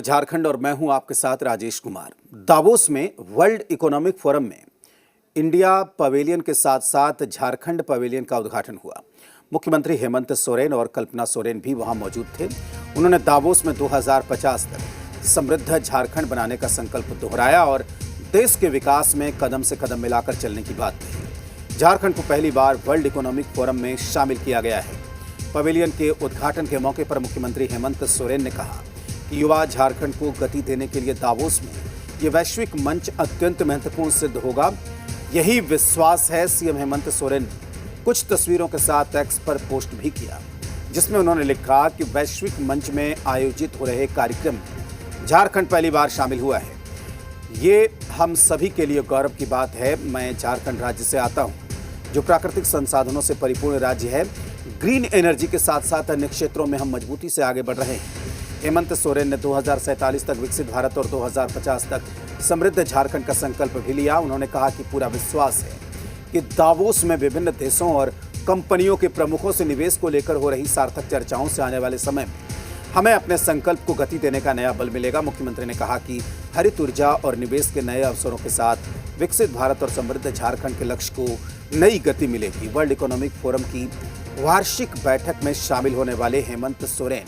झारखंड और मैं हूं आपके साथ राजेश कुमार। दावोस में वर्ल्ड इकोनॉमिक फोरम में इंडिया पवेलियन के साथ साथ झारखंड पवेलियन का उद्घाटन हुआ। मुख्यमंत्री हेमंत सोरेन और कल्पना सोरेन भी वहां मौजूद थे। उन्होंने दावोस में 2050 तक समृद्ध झारखंड बनाने का संकल्प दोहराया और देश के विकास में कदम से कदम मिलाकर चलने की बात कही। झारखंड को पहली बार वर्ल्ड इकोनॉमिक फोरम में शामिल किया गया है। पवेलियन के उद्घाटन के मौके पर मुख्यमंत्री हेमंत सोरेन ने कहा कि युवा झारखंड को गति देने के लिए दावोस में ये वैश्विक मंच अत्यंत महत्वपूर्ण सिद्ध होगा। यही विश्वास है। सीएम हेमंत सोरेन ने कुछ तस्वीरों के साथ एक्स पर पोस्ट भी किया, जिसमें उन्होंने लिखा कि वैश्विक मंच में आयोजित हो रहे कार्यक्रम में झारखंड पहली बार शामिल हुआ है। ये हम सभी के लिए गौरव की बात है। मैं झारखंड राज्य से आता हूँ, जो प्राकृतिक संसाधनों से परिपूर्ण राज्य है। ग्रीन एनर्जी के साथ साथ अन्य क्षेत्रों में हम मजबूती से आगे बढ़ रहे हैं। हेमंत सोरेन ने 2047 तक विकसित भारत और 2050 तक समृद्ध झारखंड का संकल्प भी लिया। उन्होंने कहा कि पूरा विश्वास है कि दावोस में विभिन्न देशों और कंपनियों के प्रमुखों से निवेश को लेकर हो रही सार्थक चर्चाओं से आने वाले समय में हमें अपने संकल्प को गति देने का नया बल मिलेगा। मुख्यमंत्री ने कहा कि हरित ऊर्जा और निवेश के नए अवसरों के साथ विकसित भारत और समृद्ध झारखंड के लक्ष्य को नई गति मिलेगी। वर्ल्ड इकोनॉमिक फोरम की वार्षिक बैठक में शामिल होने वाले हेमंत सोरेन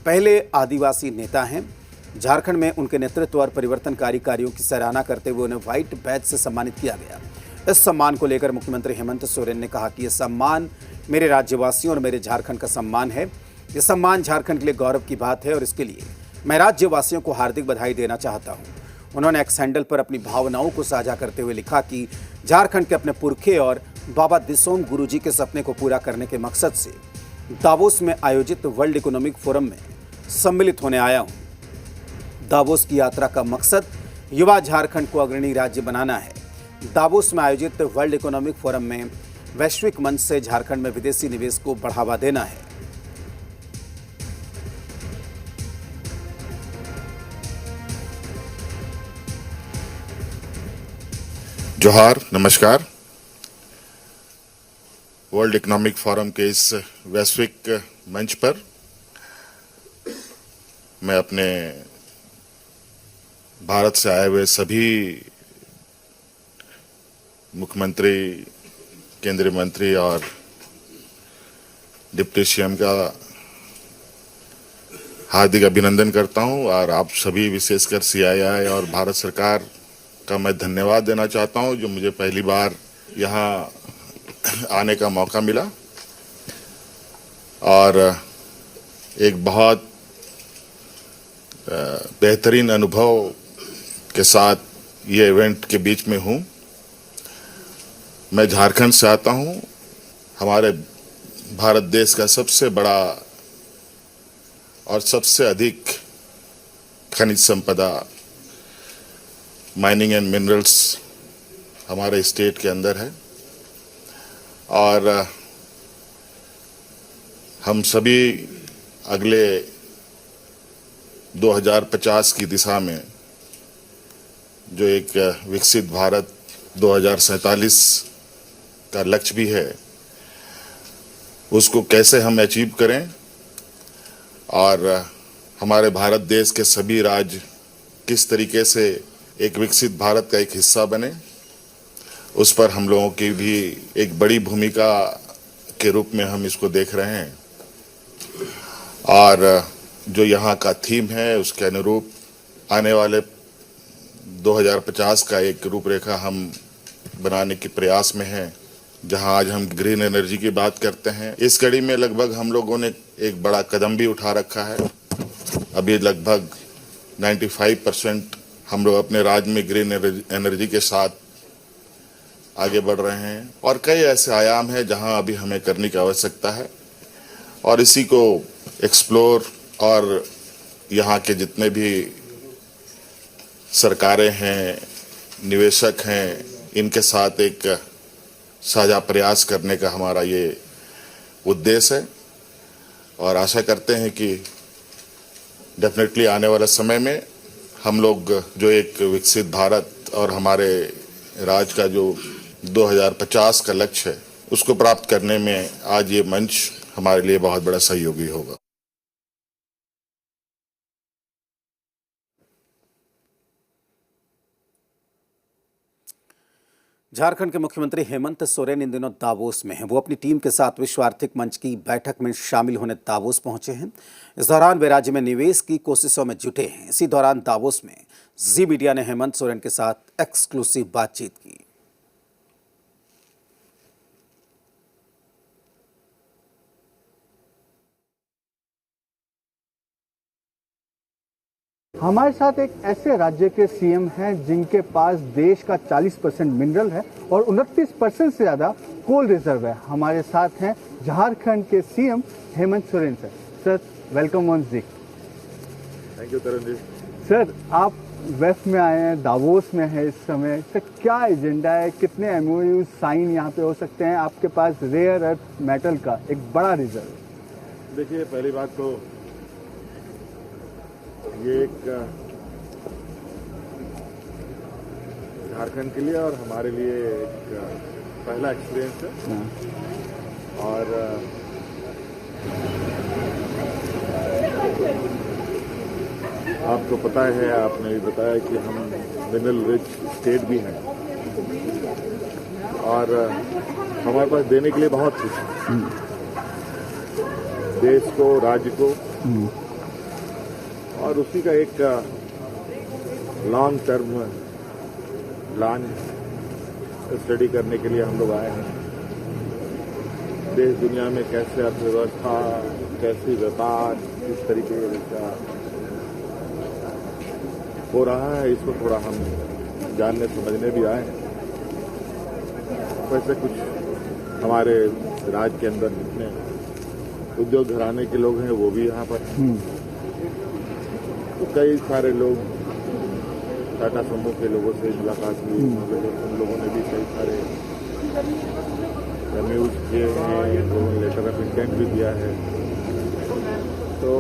पहले आदिवासी नेता हैं। झारखंड में उनके नेतृत्व और परिवर्तनकारी कार्यों की सराहना करते हुए उन्हें व्हाइट बैज से सम्मानित किया गया। इस सम्मान को लेकर मुख्यमंत्री हेमंत सोरेन ने कहा कि यह सम्मान मेरे राज्यवासियों और मेरे झारखंड का सम्मान है। यह सम्मान झारखंड के लिए गौरव की बात है और इसके लिए मैं राज्यवासियों को हार्दिक बधाई देना चाहता हूँ। उन्होंने एक्स हैंडल पर अपनी भावनाओं को साझा करते हुए लिखा कि झारखंड के अपने पुरखे और बाबा दिसोम गुरुजी के सपने को पूरा करने के मकसद से दावोस में आयोजित वर्ल्ड इकोनॉमिक फोरम में सम्मिलित होने आया हूं। दावोस की यात्रा का मकसद युवा झारखंड को अग्रणी राज्य बनाना है। दावोस में आयोजित वर्ल्ड इकोनॉमिक फोरम में वैश्विक मंच से झारखंड में विदेशी निवेश को बढ़ावा देना है। जोहार, नमस्कार। वर्ल्ड इकोनॉमिक फोरम के इस वैश्विक मंच पर मैं अपने भारत से आए हुए सभी मुख्यमंत्री, केंद्रीय मंत्री और डिप्टी सीएम का हार्दिक अभिनंदन करता हूं और आप सभी, विशेषकर सीआईआई और भारत सरकार का मैं धन्यवाद देना चाहता हूं, जो मुझे पहली बार यहां आने का मौका मिला और एक बहुत बेहतरीन अनुभव के साथ ये इवेंट के बीच में हूं। मैं झारखंड से आता हूं। हमारे भारत देश का सबसे बड़ा और सबसे अधिक खनिज संपदा, माइनिंग एंड मिनरल्स हमारे स्टेट के अंदर है और हम सभी अगले 2050 की दिशा में जो एक विकसित भारत 2047 का लक्ष्य भी है, उसको कैसे हम अचीव करें और हमारे भारत देश के सभी राज्य किस तरीके से एक विकसित भारत का एक हिस्सा बने, उस पर हम लोगों की भी एक बड़ी भूमिका के रूप में हम इसको देख रहे हैं। और जो यहाँ का थीम है, उसके अनुरूप आने वाले 2050 का एक रूपरेखा हम बनाने के प्रयास में हैं, जहां आज हम ग्रीन एनर्जी की बात करते हैं। इस कड़ी में लगभग हम लोगों ने एक बड़ा कदम भी उठा रखा है। अभी लगभग 95% हम लोग अपने राज्य में ग्रीन एनर्जी के साथ आगे बढ़ रहे हैं और कई ऐसे आयाम हैं जहां अभी हमें करने की आवश्यकता है और इसी को एक्सप्लोर और यहाँ के जितने भी सरकारें हैं, निवेशक हैं, इनके साथ एक साझा प्रयास करने का हमारा ये उद्देश्य है और आशा करते हैं कि डेफिनेटली आने वाले समय में हम लोग जो एक विकसित भारत और हमारे राज्य का जो 2050 का लक्ष्य है, उसको प्राप्त करने में आज ये मंच हमारे लिए बहुत बड़ा सहयोगी होगा। झारखंड के मुख्यमंत्री हेमंत सोरेन इन दिनों दावोस में हैं। वो अपनी टीम के साथ विश्व आर्थिक मंच की बैठक में शामिल होने दावोस पहुंचे हैं। इस दौरान वे राज्य में निवेश की कोशिशों में जुटे हैं। इसी दौरान दावोस में जी मीडिया ने हेमंत सोरेन के साथ एक्सक्लूसिव बातचीत की। हमारे साथ एक ऐसे राज्य के सीएम हैं जिनके पास देश का 40% मिनरल है और 29% से ज़्यादा कोल रिजर्व है। हमारे साथ हैं झारखंड के CM Hemant Soren sir. Sir welcome वंस जी। Thank you Taran ji. Sir आप वेस्ट में आए हैं, दावोस में है इस समय। सर क्या एजेंडा है, कितने एमओयू साइन यहाँ पे हो सकते हैं? आपके पास रेयर अर्थ मेटल का एक बड़ा रिजर्व है। देखिए, पहली बात तो ये एक झारखंड के लिए और हमारे लिए एक पहला एक्सपीरियंस है। और आपको पता है, आपने भी बताया कि हम मिनरल रिच स्टेट भी हैं और हमारे पास देने के लिए बहुत कुछ है देश को, राज्य को। और उसी का एक लॉन्ग टर्म प्लान स्टडी करने के लिए हम लोग आए हैं। देश दुनिया में कैसे अर्थव्यवस्था, कैसे व्यापार, किस तरीके का हो रहा है, इसको थोड़ा हम जानने समझने भी आए हैं। वैसे कुछ हमारे राज्य के अंदर जितने उद्योग घराने के लोग हैं वो भी यहाँ पर हैं। तो कई सारे लोग, टाटा समूह के लोगों से मुलाकात हुई, उन लोगों ने भी कई सारे एमओयूज किए हैं, लोगों ने लेटर ऑफ इंटेंट भी दिया है। तो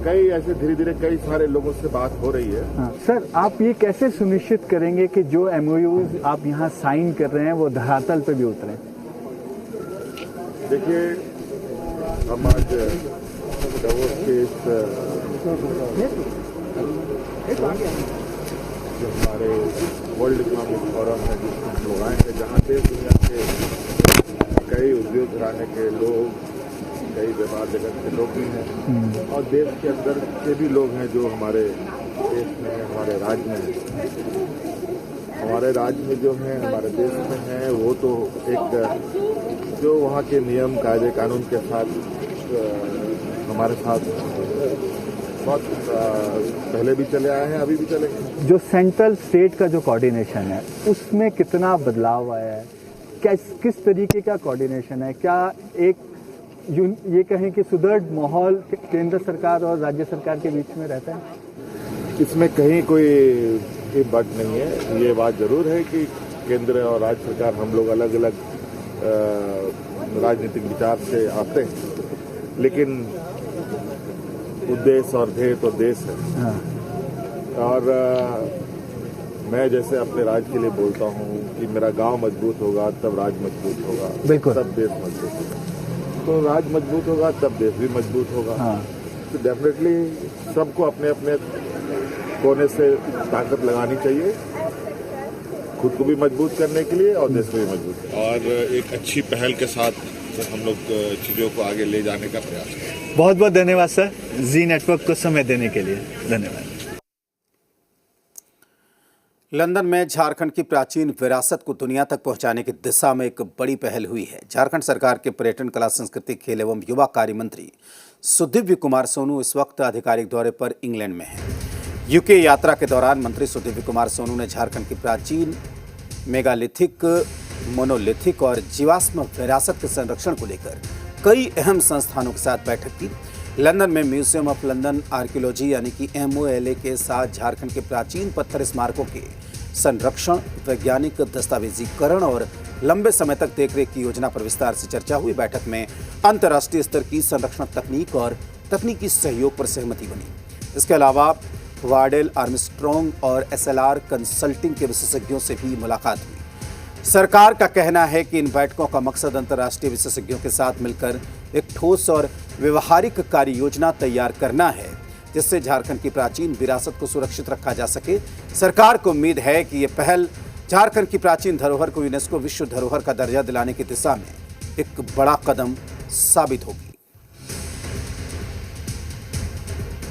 कई ऐसे धीरे धीरे कई सारे लोगों से बात हो रही है। हाँ, सर आप ये कैसे सुनिश्चित करेंगे कि जो एमओयूज आप यहाँ साइन कर रहे हैं वो धरातल पे भी उतरे? देखिए, हम आज दावोस के जो हमारे वर्ल्ड इकोनॉमिक फोरम है जिसमें हम लोग आए हैं, जहाँ देश दुनिया के कई उद्योग घराने के लोग, कई व्यापार जगत के लोग भी हैं और देश के अंदर के भी लोग हैं जो हमारे देश में हैं, हमारे राज्य में हैं। हमारे राज्य में जो हैं, हमारे देश में हैं, वो तो एक जो वहाँ के नियम, कायदे, कानून के साथ हमारे साथ बहुत पहले भी चले आए हैं, अभी भी चलेंगे। जो सेंट्रल स्टेट का जो कोऑर्डिनेशन है उसमें कितना बदलाव आया है? किस तरीके का कोऑर्डिनेशन है? क्या एक ये कहें कि सुदृढ़ माहौल केंद्र सरकार और राज्य सरकार के बीच में रहता है? इसमें कहीं कोई बात नहीं है। ये बात जरूर है कि केंद्र और राज्य सरकार हम लोग अलग अलग राजनीतिक विचार से आते हैं, लेकिन उद्देश्य और ध्येय तो देश है। हाँ। और मैं जैसे अपने राज्य के लिए बोलता हूँ कि मेरा गांव मजबूत होगा तब राज्य मजबूत होगा, बिल्कुल, तब देश मजबूत होगा। तो राज्य मजबूत होगा तब देश भी मजबूत होगा। हाँ। तो डेफिनेटली सबको अपने अपने कोने से ताकत लगानी चाहिए, खुद को भी मजबूत करने के लिए और देश को भी मजबूत। और एक अच्छी पहल के साथ हम लोग चीज़ों को आगे ले जाने का प्रयास करें। बहुत बहुत धन्यवाद सर, जी नेटवर्क को समय देने के लिए धन्यवाद। लंदन में झारखंड की प्राचीन विरासत को दुनिया तक पहुंचाने की दिशा में एक बड़ी पहल हुई है। झारखंड सरकार के पर्यटन, कला, संस्कृति, खेल एवं युवा कार्य मंत्री सुदिव्य कुमार सोनू इस वक्त आधिकारिक दौरे पर इंग्लैंड में हैं। यूके यात्रा के दौरान मंत्री सुदिव्य कुमार सोनू ने झारखंड की प्राचीन मेगालिथिक, मोनोलिथिक और जीवाश्म विरासत के संरक्षण को लेकर कई अहम संस्थानों के साथ बैठक की। लंदन में म्यूजियम ऑफ लंदन आर्कियोलॉजी यानी कि MOLA के साथ झारखंड के प्राचीन पत्थर स्मारकों के संरक्षण, वैज्ञानिक दस्तावेजीकरण और लंबे समय तक देखरेख की योजना पर विस्तार से चर्चा हुई। बैठक में अंतर्राष्ट्रीय स्तर की संरक्षण तकनीक और तकनीकी सहयोग पर सहमति बनी। इसके अलावा वार्डेल आर्मस्ट्रॉन्ग और SLR कंसल्टिंग के विशेषज्ञों से भी मुलाकात हुई। सरकार का कहना है कि इन बैठकों का मकसद अंतर्राष्ट्रीय विशेषज्ञों के साथ मिलकर एक ठोस और व्यवहारिक कार्य योजना तैयार करना है, जिससे झारखंड की प्राचीन विरासत को सुरक्षित रखा जा सके। सरकार को उम्मीद है कि ये पहल झारखंड की प्राचीन धरोहर को यूनेस्को विश्व धरोहर का दर्जा दिलाने की दिशा में एक बड़ा कदम साबित होगी।